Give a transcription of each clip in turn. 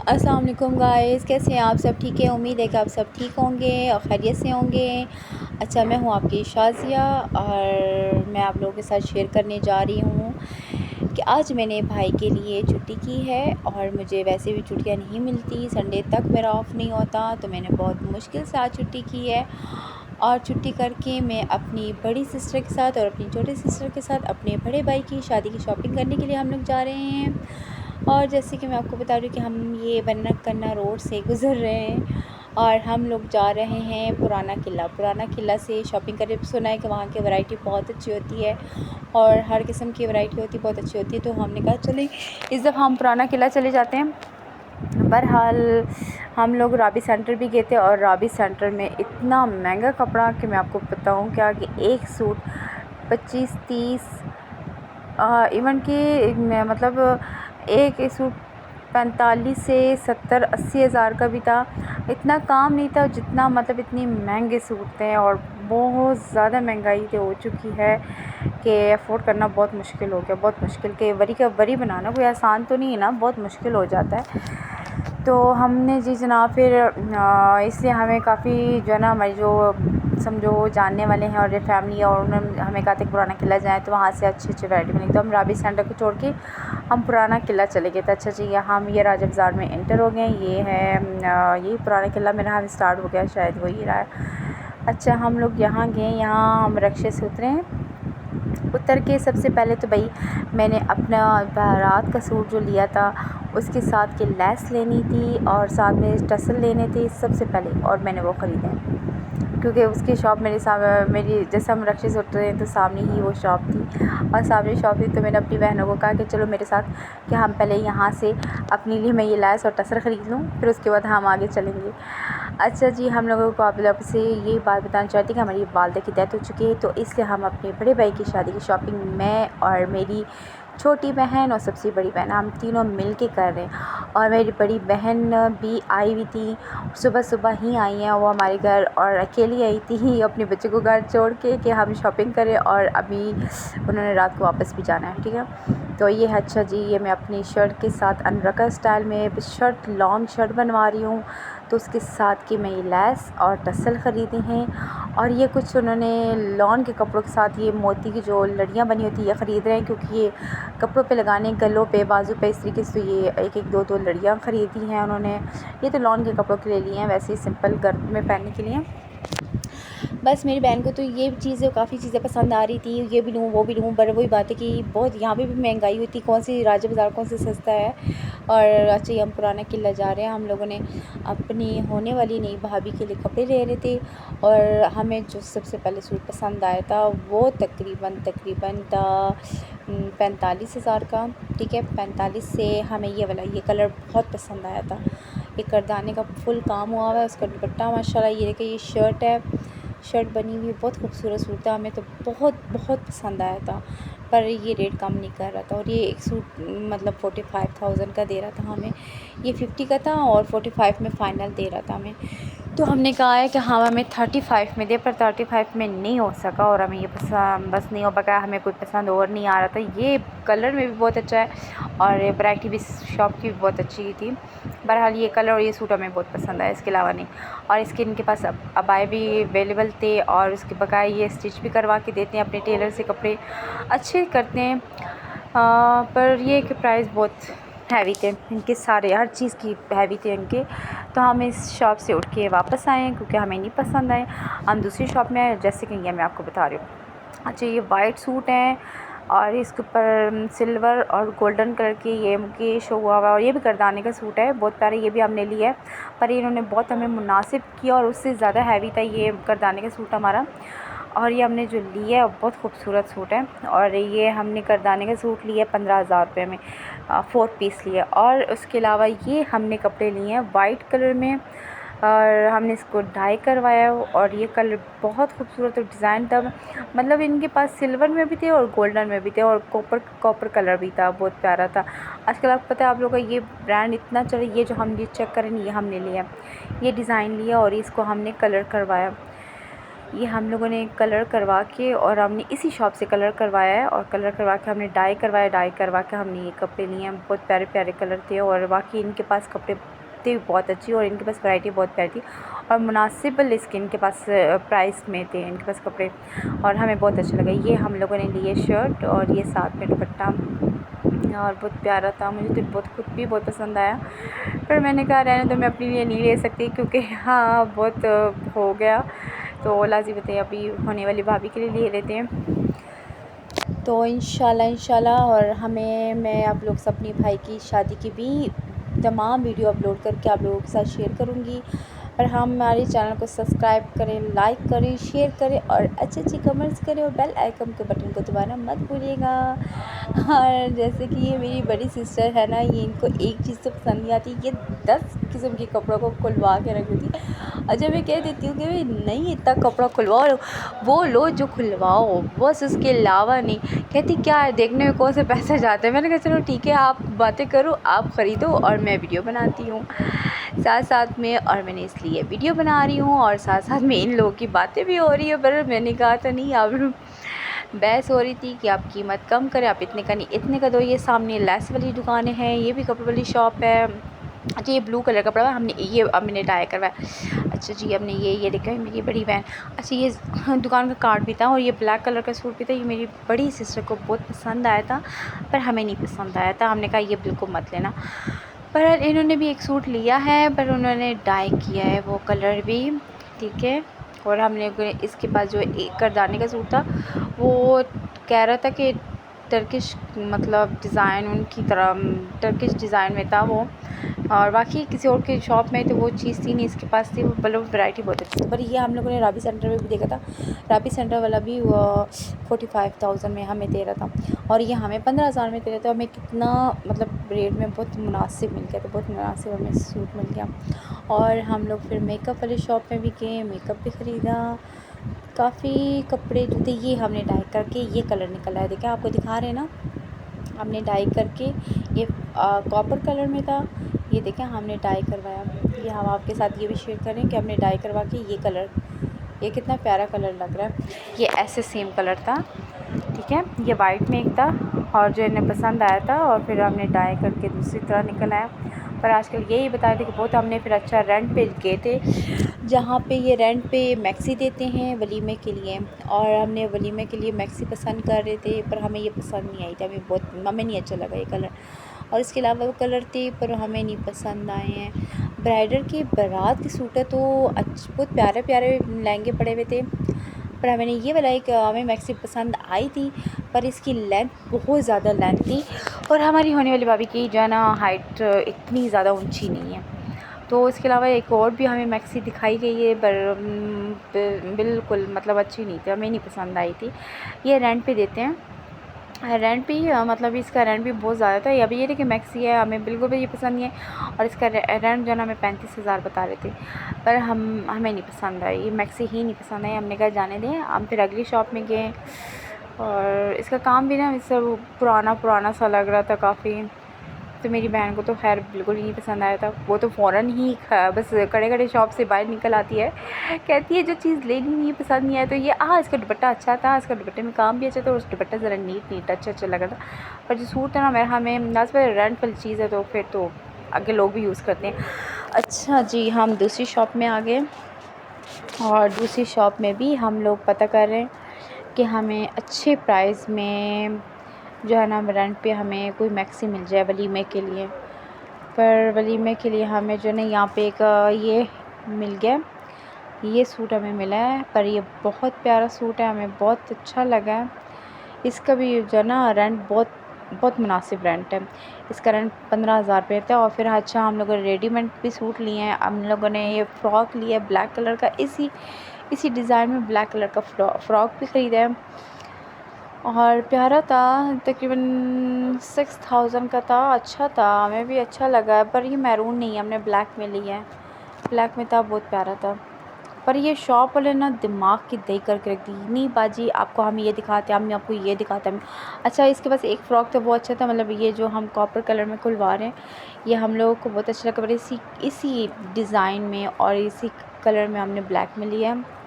अस्सलाम वालेकुम गाइस, कैसे हैं आप सब? ठीक है, उम्मीद है कि आप सब ठीक होंगे और खैरियत से होंगे। अच्छा, मैं हूँ आपकी शाज़िया और मैं आप लोगों के साथ शेयर करने जा रही हूँ कि आज मैंने भाई के लिए छुट्टी की है और मुझे वैसे भी छुट्टियाँ नहीं मिलती, संडे तक मेरा ऑफ़ नहीं होता, तो मैंने बहुत मुश्किल से आज छुट्टी की है। और छुट्टी करके मैं अपनी बड़ी सिस्टर के साथ और अपनी छोटी सिस्टर के साथ अपने बड़े भाई की शादी की शॉपिंग करने के लिए हम लोग जा रहे हैं। और जैसे कि मैं आपको बता रही हूँ कि हम ये बन्ना कन्ना रोड से गुज़र रहे हैं और हम लोग जा रहे हैं पुराना किला से शॉपिंग करने। सुना है कि वहाँ की वैरायटी बहुत अच्छी होती है और हर किस्म की वैरायटी होती है, बहुत अच्छी होती है। तो हमने कहा चलें इस दफ़ा हम पुराना किला चले जाते हैं। बहरहाल हम लोग राबी सेंटर भी गए थे और राबी सेंटर में इतना महंगा कपड़ा कि मैं आपको बताऊँ क्या कि एक सूट 25-30 इवन कि मतलब एक सूट 45 से 70-80 हज़ार का भी था। इतना काम नहीं था जितना मतलब इतनी महंगे सूट थे और बहुत ज़्यादा महंगाई हो चुकी है कि अफोर्ड करना बहुत मुश्किल हो गया, बहुत मुश्किल। के वरी का वरी बनाना कोई आसान तो नहीं है ना, बहुत मुश्किल हो जाता है। तो हमने जी जनाब फिर इसलिए हमें काफ़ी जो है ना हमारी जो समझो जानने वाले हैं और फैमिली, और उन्होंने हमें कहा था कि पुराना किला जाएँ तो वहाँ से अच्छी वैरायटी मिलेगी। तो हम राबी सेंटर को छोड़ के हम पुराना किला चले गए थे। अच्छा जी, यहाँ हम ये राजा बाज़ार में एंटर हो गए। ये है यही पुराना किला, मेरा हाथ स्टार्ट हो गया, शायद वही रहा है। अच्छा, हम लोग यहाँ गए, यहाँ हम रिक्शे से उतरे हैं। उतर के सबसे पहले तो भाई मैंने अपना बारात का सूट जो लिया था उसके साथ की लैस लेनी थी और साथ में टसल लेने थे सबसे पहले, और मैंने वो ख़रीदे क्योंकि उसकी शॉप मेरी जैसे हम रक्शे से उतरे तो सामने ही वो शॉप थी और सामने शॉप थी। तो मैंने अपनी बहनों को कहा कि चलो मेरे साथ, कि हम पहले यहाँ से अपने लिए मैं ये लैस और टसर ख़रीद लूँ, फिर उसके बाद हम आगे चलेंगे। अच्छा जी, हम लोगों को आप लोग से ये बात बताना चाहती कि हमारी वालदा की डेथ हो चुकी है, तो इसलिए हम अपने बड़े भाई की शादी की शॉपिंग मैं और मेरी छोटी बहन और सबसे बड़ी बहन हम तीनों मिल के कर रहे हैं। और मेरी बड़ी बहन भी आई हुई थी, सुबह ही आई हैं वो हमारे घर, और अकेली आई थी अपने बच्चे को घर छोड़ के कि हम शॉपिंग करें, और अभी उन्होंने रात को वापस भी जाना है। ठीक है, तो ये है। अच्छा जी, ये मैं अपनी शर्ट के साथ अनरका स्टाइल में शर्ट, लॉन्ग शर्ट बनवा रही हूँ, तो उसके साथ की मैं ये लैस और टसल ख़रीदे हैं। और ये कुछ उन्होंने लॉन के कपड़ों के साथ ये मोती की जो लड़ियाँ बनी होती है ये ख़रीद रहे हैं, क्योंकि ये कपड़ों पे लगाने, गलों पे, बाजू पे, इस तरीके से ये एक एक दो लड़ियाँ ख़रीदी हैं उन्होंने। ये तो लॉन के कपड़ों के लिए लिए हैं, वैसे ही सिंपल गर्म में पहनने के लिए। बस मेरी बहन को तो ये चीज़ें, काफ़ी चीज़ें पसंद आ रही थी, ये भी लूँ वो भी लूँ, पर वही बात है कि बहुत यहाँ पे भी महंगाई हुई थी, कौन सी राजा बाज़ार कौन सी सस्ता है। और अच्छा, ये हम पुराना किला जा रहे हैं। हम लोगों ने अपनी होने वाली नई भाभी के लिए कपड़े ले रहे थे और हमें जो सबसे पहले सूट पसंद आया था वो तकरीबन था 45 हज़ार का। ठीक है, 45 से हमें ये वाला, ये कलर बहुत पसंद आया था। ये करदाने का फुल काम हुआ हुआ है, उसका दुपट्टा माशाल्लाह। ये देखिए, ये शर्ट है, शर्ट बनी हुई, बहुत खूबसूरत सूट था, हमें तो बहुत बहुत पसंद आया था। पर ये रेट कम नहीं कर रहा था, और ये एक सूट मतलब 45,000 का दे रहा था हमें। ये 50 का था और 45 में फ़ाइनल दे रहा था हमें। तो हमने कहा है कि हाँ हमें 35 में दे, पर 35 में नहीं हो सका और हमें ये पसंद बस नहीं हो पाया, हमें कोई पसंद और नहीं आ रहा था। ये कलर में भी बहुत अच्छा है और वैरायटी भी शॉप की भी बहुत अच्छी थी। बहरहाल ये कलर और ये सूट हमें बहुत पसंद आया, इसके अलावा नहीं। और इसके इनके पास अबाए भी अवेलेबल थे और उसके बकाए ये स्टिच भी करवा के देते हैं, अपने टेलर से कपड़े अच्छे करते हैं। पर ये कि प्राइस बहुत हैवी थे इनके, सारे हर चीज़ की हैवी थे इनके। तो हम इस शॉप से उठ के वापस आए हैं क्योंकि हमें नहीं पसंद आए। हम दूसरी शॉप में आए, जैसे कि ये मैं आपको बता रही हूँ। अच्छा, ये वाइट सूट हैं और इसके ऊपर सिल्वर और गोल्डन कलर की ये मुकेश हुआ हुआ, और ये भी करदाने का सूट है, बहुत प्यारे। ये भी हमने लिया है, पर इन्होंने बहुत हमें मुनासिब किया और उससे ज़्यादा हैवी था ये करदाने का सूट हमारा। और ये हमने जो लिया है बहुत खूबसूरत सूट है, और ये हमने करदाने का सूट लिया 15,000 रुपये में, 4 पीस लिया। और उसके अलावा ये हमने कपड़े लिए हैं वाइट कलर में और हमने इसको डाई करवाया है, और ये कलर बहुत खूबसूरत और डिज़ाइन था। मतलब इनके पास सिल्वर में भी थे और गोल्डन में भी थे और कॉपर कलर भी था, बहुत प्यारा था। आजकल आपको पता है, आप लोगों का ये ब्रांड इतना चल, ये जो हम ये चेक करें, ये हमने लिया, ये डिज़ाइन लिया और इसको हमने कलर करवाया। ये हम लोगों ने कलर करवा के, और हमने इसी शॉप से कलर करवाया है, और कलर करवा के हमने डाई करवाया, डाई करवा के हमने ये कपड़े लिए हैं। बहुत प्यारे प्यारे कलर थे और वाकई इनके पास कपड़े थी बहुत अच्छी और इनके पास वैरायटी बहुत प्यारी थी और मुनासिब स्किन के पास प्राइस में थे इनके पास कपड़े और हमें बहुत अच्छा लगा। ये हम लोगों ने लिए शर्ट और ये साथ में दुपट्टा और बहुत प्यारा था, मुझे तो बहुत खुद भी बहुत पसंद आया। पर मैंने कहा रहने तो मैं अपने लिए नहीं ले सकती क्योंकि हाँ बहुत हो गया, तो लाज़िम थे अभी होने वाली भाभी के लिए ले लेते हैं। तो इंशाल्लाह और मैं आप लोग से अपनी भाई की शादी की भी तमाम वीडियो अपलोड करके आप लोगों के साथ शेयर करूँगी। और हमारे चैनल को सब्सक्राइब करें, लाइक करें, शेयर करें और अच्छे कमेंट्स करें और बेल आइकन के बटन को दबाना मत भूलिएगा। और जैसे कि ये मेरी बड़ी सिस्टर है ना, ये इनको एक चीज़ तो पसंद नहीं आती, ये 10 किस्म के कपड़ों को खुलवा के रख देती। और जब मैं कह देती हूँ कि भाई नहीं इतना कपड़ा खुलवाओ, वो लो जो खुलवाओ, बस उसके अलावा नहीं। कहती क्या है, देखने में कौन से पैसे जाते हैं। मैंने कहा चलो ठीक है, आप बातें करो, आप ख़रीदो और मैं वीडियो बनाती हूँ साथ साथ में। और मैंने इसलिए वीडियो बना रही हूँ और साथ साथ में इन लोगों की बातें भी हो रही है। पर मैंने कहा था नहीं, अब बहस हो रही थी कि आप कीमत कम करें, आप इतने का नहीं इतने का दो। ये सामने लेस वाली दुकानें हैं, ये भी कपड़े वाली शॉप है। अच्छा ये ब्लू कलर का कपड़ा हमने ये अब मैंने डाई करवाया। अच्छा जी हमने ये देखा है मेरी बड़ी बहन। अच्छा ये दुकान का कार्ड भी था और ये ब्लैक कलर का सूट भी था, ये मेरी बड़ी सिस्टर को बहुत पसंद आया था पर हमें नहीं पसंद आया था। हमने कहा ये बिल्कुल मत लेना। पर इन्होंने भी एक सूट लिया है पर उन्होंने डाई किया है वो कलर भी, ठीक है। और हमने इसके पास जो एक करदाने का सूट था वो कह रहा था कि टर्किश मतलब डिज़ाइन उनकी तरह टर्किश डिज़ाइन में था वो, और बाकी किसी और के शॉप में तो वो चीज़ थी नहीं, इसके पास थी। मतलब वैरायटी बहुत अच्छी थी। पर ये हम लोगों ने राबी सेंटर में भी देखा था, राबी सेंटर वाला भी 45,000 में हमें दे रहा था और ये हमें 15,000 में दे रहा था। हमें कितना मतलब रेट में बहुत मुनासिब मिल गया था, बहुत मुनासिब हमें सूट मिल गया। और हम लोग फिर मेकअप वाली शॉप में भी गए, मेकअप भी ख़रीदा, काफ़ी कपड़े जो थे ये हमने डाई करके ये कलर निकला है, देखें आपको दिखा रहे हैं ना, हमने डाई करके ये कॉपर कलर में था, ये देखें हमने डाई करवाया। ये हम आपके साथ ये भी शेयर करें कि हमने डाई करवा के ये कलर, ये कितना प्यारा कलर लग रहा है। ये ऐसे सेम कलर था, ठीक है, ये वाइट में एक था और जो इन्हें पसंद आया था और फिर हमने डाई करके दूसरी तरह निकल आया। पर आजकल यही बता रहे थे कि बहुत हमने फिर अच्छा रेंट पे गए थे जहाँ पे ये रेंट पे मैक्सी देते हैं वलीमे के लिए, और हमने वलीमे के लिए मैक्सी पसंद कर रहे थे पर हमें ये पसंद नहीं आई थी, हमें नहीं अच्छा लगा ये कलर। और इसके अलावा वो कलर थे पर हमें नहीं पसंद आए हैं। ब्राइडल की बारात के सूट है तो बहुत प्यारे प्यारे लहंगे पड़े हुए थे पर हमें ये वाला एक हमें मैक्सी पसंद आई थी पर इसकी लेंथ बहुत ज़्यादा लेंथ थी और हमारी होने वाली भाभी की जो है ना हाइट इतनी ज़्यादा ऊंची नहीं है। तो इसके अलावा एक और भी हमें मैक्सी दिखाई गई है पर बिल्कुल मतलब अच्छी नहीं थी, हमें नहीं पसंद आई थी। ये रेंट पे देते हैं, रेंट पे ही मतलब इसका रेंट भी बहुत ज़्यादा था। अभी ये देखिए मैक्सी है, हमें बिल्कुल भी ये पसंद नहीं है और इसका रेंट जो है ना हमें 35,000 बता रहे थे पर हमें नहीं पसंद आई, ये मैक्सी ही नहीं पसंद आई। हमने कहा जाने दें, हम फिर अगली शॉप में गए और इसका काम भी ना सब पुराना सा लग रहा था काफ़ी। तो मेरी बहन को तो खैर बिल्कुल ही नहीं पसंद आया था, वो तो फ़ौरन ही बस कड़े शॉप से बाहर निकल आती है, कहती है जो चीज़ लेनी नहीं पसंद नहीं आया तो ये इसका दुपट्टा अच्छा था, इसका दुपट्टे में काम भी अच्छा था, उस दुपट्टा ज़रा नीट अच्छा लगा था। पर जो सूट था ना मेरा, हमें बस पर रेंट वाली चीज़ है तो फिर तो आगे लोग भी यूज़ करते हैं। अच्छा जी हम दूसरी शॉप में आ गए और दूसरी शॉप में भी हम लोग पता कर रहे हैं कि हमें अच्छे प्राइस में जो है ना रेंट पे हमें कोई मैक्सी मिल जाए वलीमे के लिए। पर वलीमे के लिए हमें जो है ना यहाँ पे एक ये मिल गया, ये सूट हमें मिला है पर ये बहुत प्यारा सूट है, हमें बहुत अच्छा लगा है। इसका भी जो है ना रेंट बहुत मुनासिब रेंट है, इसका रेंट 15,000 रुपये था। और फिर अच्छा हम लोगों ने रेडीमेड भी सूट लिए हैं, हम लोगों ने ये फ़्रॉक लिया ब्लैक कलर का, इसी डिज़ाइन में ब्लैक कलर का फ़्रॉक भी ख़रीदा है और प्यारा था, तकरीबन 6,000 का था, अच्छा था, हमें भी अच्छा लगा। पर ये मैरून नहीं है, हमने ब्लैक में लिया है, ब्लैक में था, बहुत प्यारा था। पर ये शॉप वाले ना दिमाग की दही करके रख दी, नहीं बाजी आपको हम ये दिखाते हैं, हम आपको ये दिखाते हैं। अच्छा इसके पास एक फ़्रॉक था वो अच्छा था, मतलब ये जो हम कॉपर कलर में खुलवा रहे हैं ये हम लोगों को बहुत अच्छा लगा। पर इसी डिज़ाइन में और इसी कलर में हमने ब्लैक में लिया है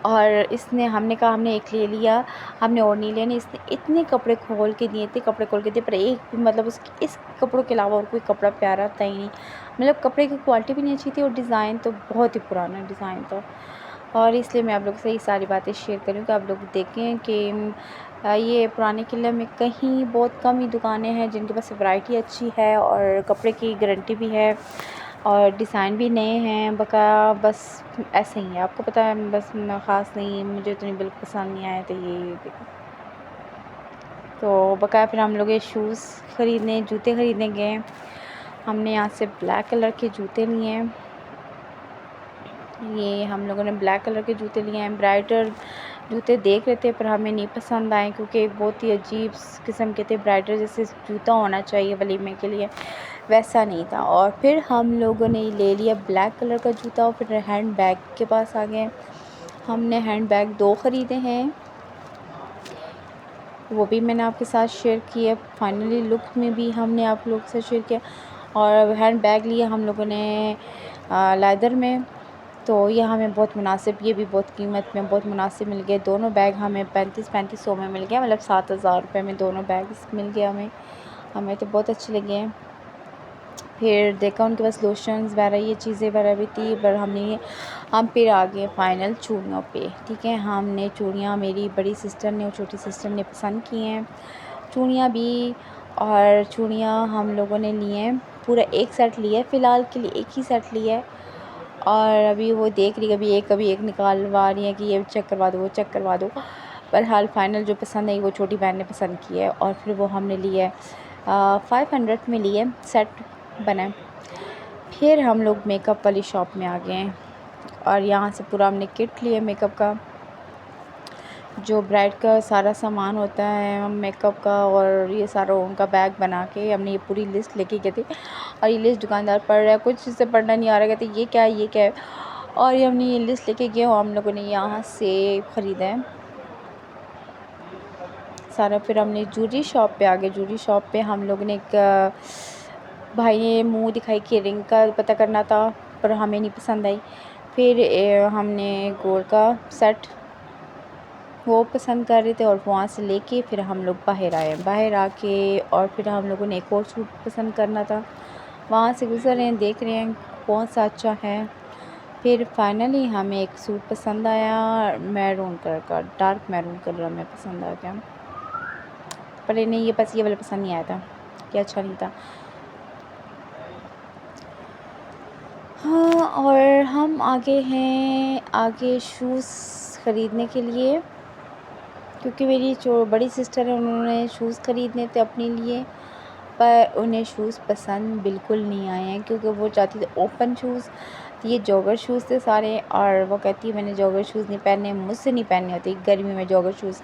और इसने हमने कहा हमने एक ले लिया, हमने और नहीं लेने। इसने इतने कपड़े खोल के दिए, इतने कपड़े खोल के दिए, पर एक भी मतलब उसकी इस कपड़ों के अलावा और कोई कपड़ा प्यारा था ही नहीं। मतलब कपड़े की क्वालिटी भी नहीं अच्छी थी और डिज़ाइन तो बहुत ही पुराना डिज़ाइन था। और इसलिए मैं आप लोग से ये सारी बातें शेयर करूँ कि आप लोग देखें कि ये पुराने किले में कहीं बहुत कम ही दुकानें हैं जिनके पास वैरायटी अच्छी है और कपड़े की गारंटी भी है और डिज़ाइन भी नए हैं। बका बस ऐसे ही है, आपको पता है, बस ख़ास नहीं, मुझे तो नहीं, बिल्कुल पसंद नहीं आया। तो ये तो बकाया फिर हम लोग ये शूज़ ख़रीदने, जूते ख़रीदने गए। हमने यहाँ से ब्लैक कलर के जूते लिए हैं। ये हम लोगों ने ब्लैक कलर के जूते लिए हैं। ब्राइडर जूते देख रहे थे पर हमें नहीं पसंद आए क्योंकि बहुत ही अजीब किस्म के थे। ब्राइडर जैसे जूता होना चाहिए वलीमे के लिए, वैसा नहीं था। और फिर हम लोगों ने ले लिया ब्लैक कलर का जूता और फिर हैंड बैग के पास आ गए। हमने हैंड बैग 2 ख़रीदे हैं, वो भी मैंने आपके साथ शेयर किया। फाइनली लुक में भी हमने आप लोग से शेयर किया। और हैंड बैग लिया हम लोगों ने लेदर में, तो ये हमें बहुत मुनासिब, ये भी बहुत कीमत में बहुत मुनासिब मिल गए। दोनों बैग हमें 3500 में मिल गया, मतलब 7000 रुपये में दोनों बैग मिल गया हमें तो बहुत अच्छे लगे हैं। फिर देखा उनके पास लोशंस वगैरह ये चीज़ें वगैरह भी थी, पर हम फिर आ गए फ़ाइनल चूड़ियों पे। ठीक है, हमने चूड़ियाँ, मेरी बड़ी सिस्टर ने और छोटी सिस्टर ने पसंद की हैं चूड़ियाँ भी। और चूड़ियाँ हम लोगों ने ली हैं, पूरा एक सेट लिया है, फ़िलहाल के लिए एक ही सेट लिया है। और अभी वो देख रही, कभी एक निकालवा रही है कि ये चेक करवा दो, वो चेक करवा दो। बहरहाल फ़ाइनल जो पसंद आई वो छोटी बहन ने पसंद की है और फिर वो हमने लिया है। 500 में लिए सेट बना। फिर हम लोग मेकअप वाली शॉप में आ गए हैं और यहाँ से पूरा हमने किट लिया मेकअप का, जो ब्राइड का सारा सामान होता है मेकअप का, और ये सारा उनका बैग बना के हमने ये पूरी लिस्ट लेके गए थे। और ये लिस्ट दुकानदार पढ़ रहा है, कुछ इससे पढ़ना नहीं आ रहा, कहते ये क्या है, ये क्या है। और ये हमने ये लिस्ट लेके गए और हम लोगों ने यहाँ से ख़रीदा है सारा। फिर हमने ज्वेलरी शॉप पे आ गए। ज्वेलरी शॉप पे हम लोगों ने एक भाई ने मुंह दिखाई कि रिंग का पता करना था, पर हमें नहीं पसंद आई। फिर हमने गोल्ड का सेट वो पसंद कर रहे थे और वहाँ से लेके फिर हम लोग बाहर आए। बाहर आके और फिर हम लोगों ने एक और सूट पसंद करना था, वहाँ से गुज़र रहे हैं, देख रहे हैं कौन सा अच्छा है। फिर फाइनली हमें एक सूट पसंद आया मैरून कलर का, डार्क मैरून कलर हमें पसंद आ गया। पर नहीं, ये वाला पसंद नहीं आया था, कि अच्छा नहीं था। हाँ, और हम आगे शूज़ ख़रीदने के लिए, क्योंकि मेरी जो बड़ी सिस्टर है उन्होंने शूज़ ख़रीदने थे अपने लिए, पर उन्हें शूज़ पसंद बिल्कुल नहीं आए हैं क्योंकि वो चाहती थी ओपन शूज़। तो ये जॉगर शूज़ थे सारे और वो कहती है मैंने जॉगर शूज़ नहीं पहनने, मुझसे नहीं पहनने होते गर्मी में जॉगर शूज़।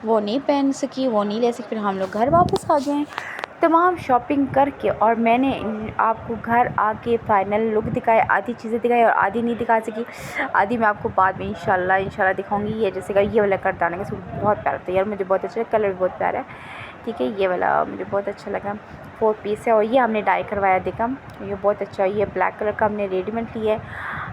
वो नहीं पहन सकी, वो नहीं ले सकी। फिर हम लोग घर वापस आ गए तमाम शॉपिंग करके, और मैंने आपको घर आके फ़ाइनल लुक दिखाया, आधी चीज़ें दिखाई और आधी नहीं दिखा सकी। आधी मैं आपको बाद में इंशाल्लाह दिखाऊंगी। ये जैसे कि ये वाला करदाने का सूट बहुत प्यारा था यार, मुझे बहुत अच्छा, कलर भी बहुत प्यारा है। ठीक है, ये वाला मुझे बहुत अच्छा लगा, 4 पीस है और ये हमने डाई करवाया, देखा ये बहुत अच्छा है। ये ब्लैक कलर का हमने रेडीमेड लिया है,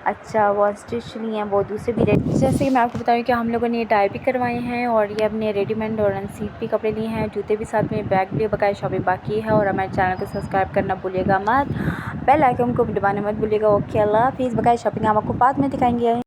अच्छा वो स्टिच लिए हैं, वो दूसरे भी जैसे कि मैं आपको बताऊँ कि हम लोगों ने ये डाई भी करवाए हैं और ये अपने रेडीमेड और अनसीप भी कपड़े लिए हैं, जूते भी साथ में, बैग भी, बकाया शॉपिंग बाकी है। और हमारे चैनल को सब्सक्राइब करना भूलिएगा मत, बेल आइकन को दबाना मत भूलिएगा। ओके, अल्लाह हाफिज़। बकाया शॉपिंग हम आपको बाद में दिखाएंगे।